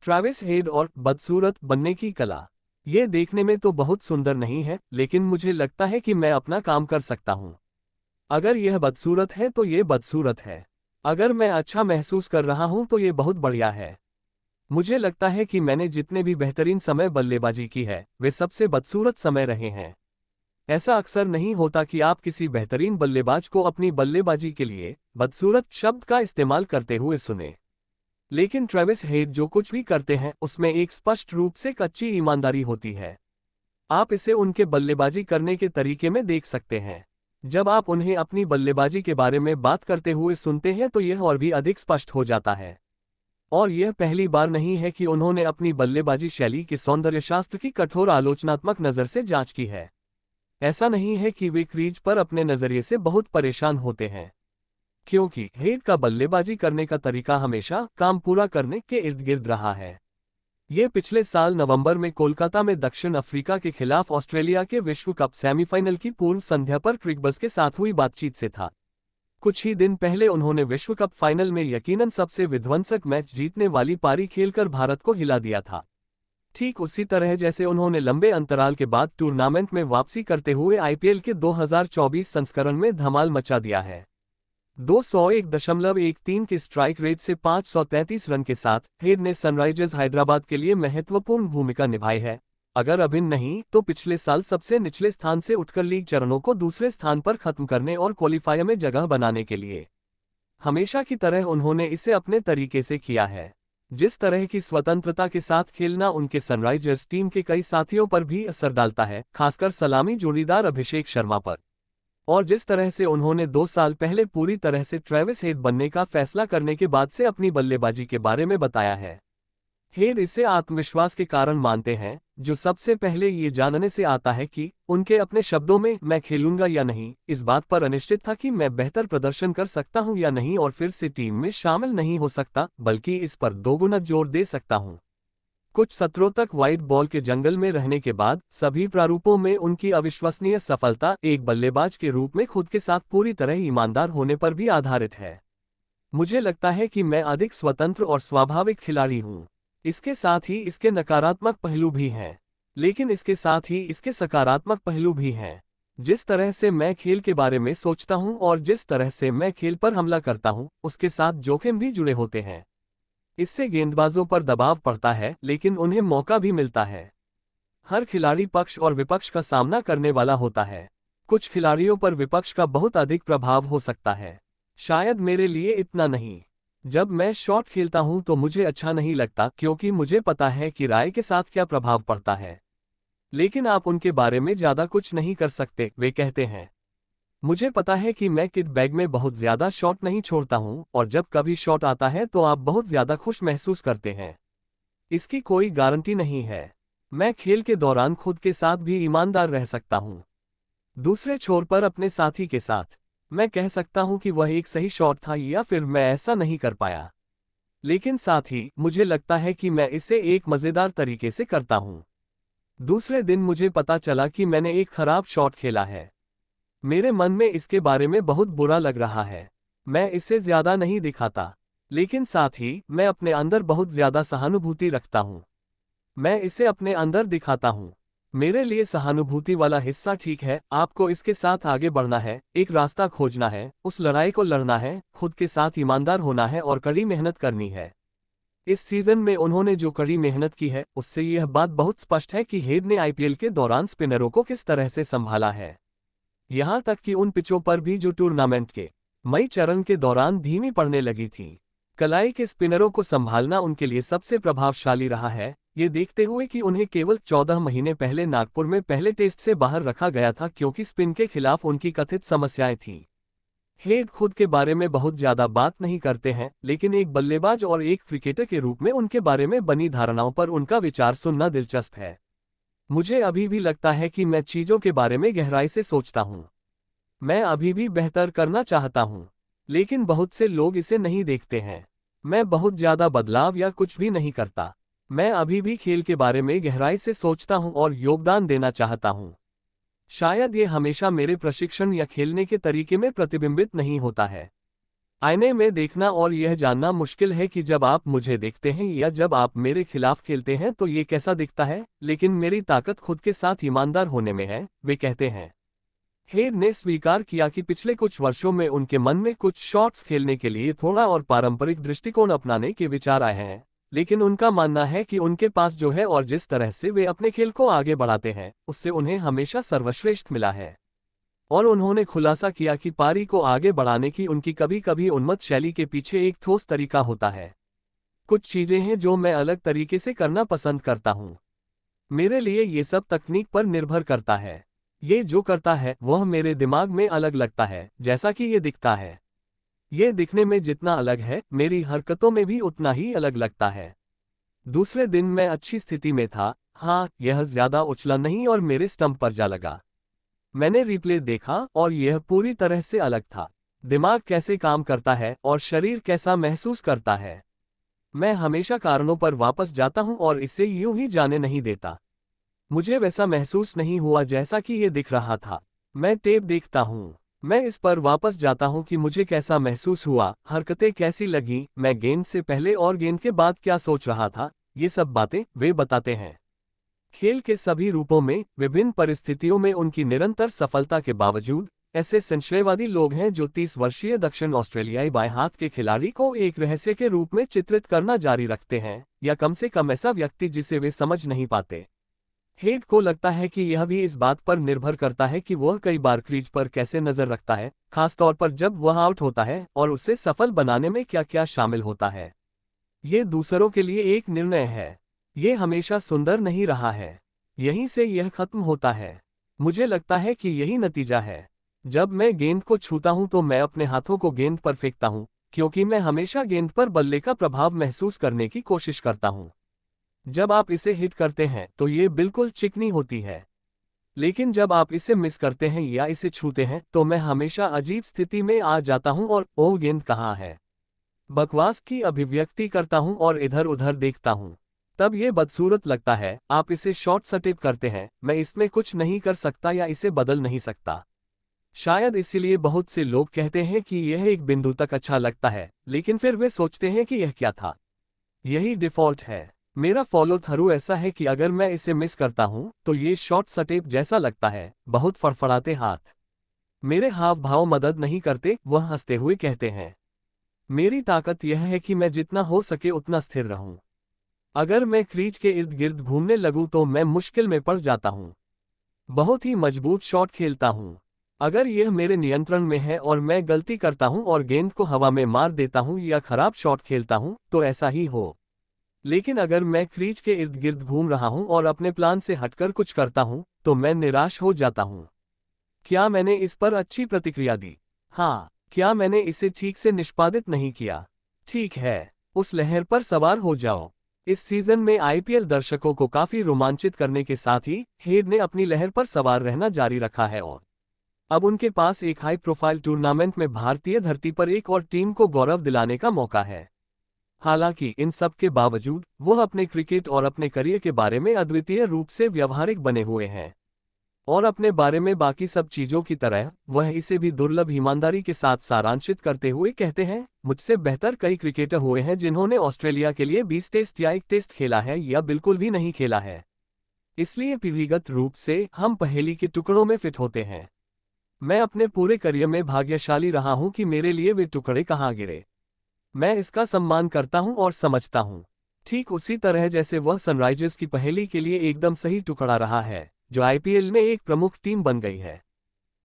Travis head और बदसूरत बनने की कला। ये देखने में तो बहुत सुंदर नहीं है, लेकिन मुझे लगता है कि मैं अपना काम कर सकता हूँ। अगर यह बदसूरत है तो ये बदसूरत है। अगर मैं अच्छा महसूस कर रहा हूँ तो ये बहुत बढ़िया है। मुझे लगता है कि मैंने जितने भी बेहतरीन समय बल्लेबाजी की है, वे सबसे बदसूरत समय रहे हैं। ऐसा अक्सर नहीं होता कि आप किसी बेहतरीन बल्लेबाज को अपनी बल्लेबाजी के लिए बदसूरत शब्द का इस्तेमाल करते हुए सुने। लेकिन ट्रेविस हेड जो कुछ भी करते हैं उसमें एक स्पष्ट रूप से कच्ची ईमानदारी होती है। आप इसे उनके बल्लेबाजी करने के तरीके में देख सकते हैं। जब आप उन्हें अपनी बल्लेबाजी के बारे में बात करते हुए सुनते हैं तो यह और भी अधिक स्पष्ट हो जाता है। और यह पहली बार नहीं है कि उन्होंने अपनी बल्लेबाजी शैली के सौंदर्यशास्त्र की कठोर आलोचनात्मक नज़र से जांच की है। ऐसा नहीं है कि वे क्रीज पर अपने नज़रिए से बहुत परेशान होते हैं, क्योंकि हेड का बल्लेबाजी करने का तरीका हमेशा काम पूरा करने के इर्द गिर्द रहा है। ये पिछले साल नवंबर में कोलकाता में दक्षिण अफ्रीका के खिलाफ ऑस्ट्रेलिया के विश्व कप सेमीफाइनल की पूर्व संध्या पर क्रिकबज़ के साथ हुई बातचीत से था। कुछ ही दिन पहले उन्होंने विश्व कप फाइनल में यकीनन सबसे विध्वंसक मैच जीतने वाली पारी खेलकर भारत को हिला दिया था। ठीक उसी तरह जैसे उन्होंने लंबे अंतराल के बाद टूर्नामेंट में वापसी करते हुए आईपीएल के 2024 संस्करण में धमाल मचा दिया है। 201.13 के स्ट्राइक रेट से 533 रन के साथ हेड ने सनराइजर्स हैदराबाद के लिए महत्वपूर्ण भूमिका निभाई है। अगर अभिन्न नहीं तो पिछले साल सबसे निचले स्थान से उठकर लीग चरणों को दूसरे स्थान पर खत्म करने और क्वालिफायर में जगह बनाने के लिए। हमेशा की तरह उन्होंने इसे अपने तरीके से किया है। जिस तरह की स्वतंत्रता के साथ खेलना उनके सनराइजर्स टीम के कई साथियों पर भी असर डालता है, खासकर सलामी जोड़ीदार अभिषेक शर्मा पर। और जिस तरह से उन्होंने 2 साल पहले पूरी तरह से ट्रेविस हेड बनने का फैसला करने के बाद से अपनी बल्लेबाजी के बारे में बताया है। हेड इसे आत्मविश्वास के कारण मानते हैं, जो सबसे पहले ये जानने से आता है कि उनके अपने शब्दों में मैं खेलूंगा या नहीं इस बात पर अनिश्चित था कि मैं बेहतर प्रदर्शन कर सकता हूं या नहीं और फिर से टीम में शामिल नहीं हो सकता, बल्कि इस पर दोगुना जोर दे सकता हूं। कुछ सत्रों तक व्हाइट बॉल के जंगल में रहने के बाद सभी प्रारूपों में उनकी अविश्वसनीय सफलता एक बल्लेबाज के रूप में खुद के साथ पूरी तरह ईमानदार होने पर भी आधारित है। मुझे लगता है कि मैं अधिक स्वतंत्र और स्वाभाविक खिलाड़ी हूं। इसके साथ ही इसके नकारात्मक पहलू भी हैं, लेकिन इसके साथ ही इसके सकारात्मक पहलू भी हैं। जिस तरह से मैं खेल के बारे में सोचता हूं और जिस तरह से मैं खेल पर हमला करता हूं, उसके साथ जोखिम भी जुड़े होते हैं। इससे गेंदबाजों पर दबाव पड़ता है, लेकिन उन्हें मौका भी मिलता है। हर खिलाड़ी पक्ष और विपक्ष का सामना करने वाला होता है। कुछ खिलाड़ियों पर विपक्ष का बहुत अधिक प्रभाव हो सकता है, शायद मेरे लिए इतना नहीं। जब मैं शॉट खेलता हूं तो मुझे अच्छा नहीं लगता क्योंकि मुझे पता है कि राय के साथ क्या प्रभाव पड़ता है। लेकिन आप उनके बारे में ज्यादा कुछ नहीं कर सकते, वे कहते हैं। मुझे पता है कि मैं किट बैग में बहुत ज्यादा शॉट नहीं छोड़ता हूं और जब कभी शॉट आता है तो आप बहुत ज्यादा खुश महसूस करते हैं। इसकी कोई गारंटी नहीं है। मैं खेल के दौरान खुद के साथ भी ईमानदार रह सकता हूं। दूसरे छोर पर अपने साथी के साथ मैं कह सकता हूं कि वह एक सही शॉट था या फिर मैं ऐसा नहीं कर पाया। लेकिन साथ ही मुझे लगता है कि मैं इसे एक मजेदार तरीके से करता हूं। दूसरे दिन मुझे पता चला कि मैंने एक खराब शॉट खेला है। मेरे मन में इसके बारे में बहुत बुरा लग रहा है। मैं इसे ज्यादा नहीं दिखाता, लेकिन साथ ही मैं अपने अंदर बहुत ज्यादा सहानुभूति रखता हूं। मैं इसे अपने अंदर दिखाता हूं। मेरे लिए सहानुभूति वाला हिस्सा ठीक है, आपको इसके साथ आगे बढ़ना है, एक रास्ता खोजना है, उस लड़ाई को लड़ना है, खुद के साथ ईमानदार होना है और कड़ी मेहनत करनी है। इस सीजन में उन्होंने जो कड़ी मेहनत की है उससे यह बात बहुत स्पष्ट है कि हेड ने आईपीएल के दौरान स्पिनरों को किस तरह से संभाला है। यहां तक कि उन पिचों पर भी जो टूर्नामेंट के मई चरण के दौरान धीमी पड़ने लगी थी। कलाई के स्पिनरों को संभालना उनके लिए सबसे प्रभावशाली रहा है, ये देखते हुए कि उन्हें केवल 14 महीने पहले नागपुर में पहले टेस्ट से बाहर रखा गया था क्योंकि स्पिन के खिलाफ उनकी कथित समस्याएं थीं। हेड खुद के बारे में बहुत ज्यादा बात नहीं करते हैं, लेकिन एक बल्लेबाज और एक क्रिकेटर के रूप में उनके बारे में बनी धारणाओं पर उनका विचार सुनना दिलचस्प है। मुझे अभी भी लगता है कि मैं चीजों के बारे में गहराई से सोचता हूं। मैं अभी भी बेहतर करना चाहता हूं, लेकिन बहुत से लोग इसे नहीं देखते हैं। मैं बहुत ज्यादा बदलाव या कुछ भी नहीं करता। मैं अभी भी खेल के बारे में गहराई से सोचता हूं और योगदान देना चाहता हूं। शायद ये हमेशा मेरे प्रशिक्षण या खेलने के तरीके में प्रतिबिंबित नहीं होता है। आईने में देखना और यह जानना मुश्किल है कि जब आप मुझे देखते हैं या जब आप मेरे खिलाफ खेलते हैं तो ये कैसा दिखता है, लेकिन मेरी ताकत खुद के साथ ईमानदार होने में है, वे कहते हैं। हेड ने स्वीकार किया कि पिछले कुछ वर्षों में उनके मन में कुछ शॉट्स खेलने के लिए थोड़ा और पारंपरिक दृष्टिकोण अपनाने के विचार आए हैं, लेकिन उनका मानना है कि उनके पास जो है और जिस तरह से वे अपने खेल को आगे बढ़ाते हैं उससे उन्हें हमेशा सर्वश्रेष्ठ मिला है। और उन्होंने खुलासा किया कि पारी को आगे बढ़ाने की उनकी कभी कभी उन्मत्त शैली के पीछे एक ठोस तरीका होता है। कुछ चीजें हैं जो मैं अलग तरीके से करना पसंद करता हूं। मेरे लिए ये सब तकनीक पर निर्भर करता है। ये जो करता है वह मेरे दिमाग में अलग लगता है, जैसा कि ये दिखता है। ये दिखने में जितना अलग है, मेरी हरकतों में भी उतना ही अलग लगता है। दूसरे दिन मैं अच्छी स्थिति में था। हाँ, यह ज्यादा उछला नहीं और मेरे स्टंप पर जा लगा। मैंने रिप्ले देखा और यह पूरी तरह से अलग था। दिमाग कैसे काम करता है और शरीर कैसा महसूस करता है। मैं हमेशा कारणों पर वापस जाता हूं और इसे यूं ही जाने नहीं देता। मुझे वैसा महसूस नहीं हुआ जैसा कि ये दिख रहा था। मैं टेप देखता हूं। मैं इस पर वापस जाता हूं कि मुझे कैसा महसूस हुआ, हरकतें कैसी लगी, मैं गेंद से पहले और गेंद के बाद क्या सोच रहा था। ये सब बातें वे बताते हैं। खेल के सभी रूपों में, विभिन्न परिस्थितियों में उनकी निरंतर सफलता के बावजूद, ऐसे संशयवादी लोग हैं जो 30 वर्षीय दक्षिण ऑस्ट्रेलियाई बाएं हाथ के खिलाड़ी को एक रहस्य के रूप में चित्रित करना जारी रखते हैं, या कम से कम ऐसा व्यक्ति जिसे वे समझ नहीं पाते। हेड को लगता है कि यह भी इस बात पर निर्भर करता है कि वह कई बार क्रीज पर कैसे नजर रखता है, खासतौर पर जब वह आउट होता है, और उसे सफल बनाने में क्या क्या शामिल होता है। ये दूसरों के लिए एक निर्णय है। ये हमेशा सुंदर नहीं रहा है। यहीं से यह खत्म होता है। मुझे लगता है कि यही नतीजा है। जब मैं गेंद को छूता हूं तो मैं अपने हाथों को गेंद पर फेंकता हूं, क्योंकि मैं हमेशा गेंद पर बल्ले का प्रभाव महसूस करने की कोशिश करता हूं। जब आप इसे हिट करते हैं तो ये बिल्कुल चिकनी होती है, लेकिन जब आप इसे मिस करते हैं या इसे छूते हैं तो मैं हमेशा अजीब स्थिति में आ जाता हूं और ओह गेंद कहाँ है, बकवास की अभिव्यक्ति करता हूं और इधर उधर देखता हूं। तब ये बदसूरत लगता है। आप इसे शॉर्ट सर्किट करते हैं, मैं इसमें कुछ नहीं कर सकता या इसे बदल नहीं सकता। शायद इसीलिए बहुत से लोग कहते हैं कि यह एक बिंदु तक अच्छा लगता है, लेकिन फिर वे सोचते हैं कि यह क्या था। यही डिफ़ॉल्ट है। मेरा फॉलो थ्रू ऐसा है कि अगर मैं इसे मिस करता हूं तो ये शॉर्ट सर्किट जैसा लगता है, बहुत फड़फड़ाते हाथ। मेरे हाव भाव मदद नहीं करते, वह हंसते हुए कहते हैं। मेरी ताकत यह है कि मैं जितना हो सके उतना स्थिर रहूं। अगर मैं क्रीज के इर्द गिर्द घूमने लगूं तो मैं मुश्किल में पड़ जाता हूं। बहुत ही मजबूत शॉट खेलता हूं। अगर यह मेरे नियंत्रण में है और मैं गलती करता हूं और गेंद को हवा में मार देता हूं या खराब शॉट खेलता हूं तो ऐसा ही हो। लेकिन अगर मैं क्रीज के इर्द गिर्द घूम रहा हूं और अपने प्लान से हटकर कुछ करता हूं तो मैं निराश हो जाता हूं। क्या मैंने इस पर अच्छी प्रतिक्रिया दी? हाँ। क्या मैंने इसे ठीक से निष्पादित नहीं किया? ठीक है, उस लहर पर सवार हो जाओ। इस सीजन में आईपीएल दर्शकों को काफी रोमांचित करने के साथ ही हेड ने अपनी लहर पर सवार रहना जारी रखा है और अब उनके पास एक हाई प्रोफाइल टूर्नामेंट में भारतीय धरती पर एक और टीम को गौरव दिलाने का मौका है। हालांकि इन सब के बावजूद वह अपने क्रिकेट और अपने करियर के बारे में अद्वितीय रूप से व्यावहारिक बने हुए हैं, और अपने बारे में बाकी सब चीजों की तरह वह इसे भी दुर्लभ ईमानदारी के साथ सारांशित करते हुए कहते हैं, मुझसे बेहतर कई क्रिकेटर हुए हैं जिन्होंने ऑस्ट्रेलिया के लिए 20 टेस्ट या 1 टेस्ट खेला है या बिल्कुल भी नहीं खेला है। इसलिए पीढ़ीगत रूप से हम पहेली के टुकड़ों में फिट होते हैं। मैं अपने पूरे करियर में भाग्यशाली रहा हूं कि मेरे लिए वे टुकड़े कहाँ गिरे। मैं इसका सम्मान करता हूं और समझता हूं, ठीक उसी तरह जैसे वह सनराइजर्स की पहेली के लिए एकदम सही टुकड़ा रहा है, जो आईपीएल में एक प्रमुख टीम बन गई है।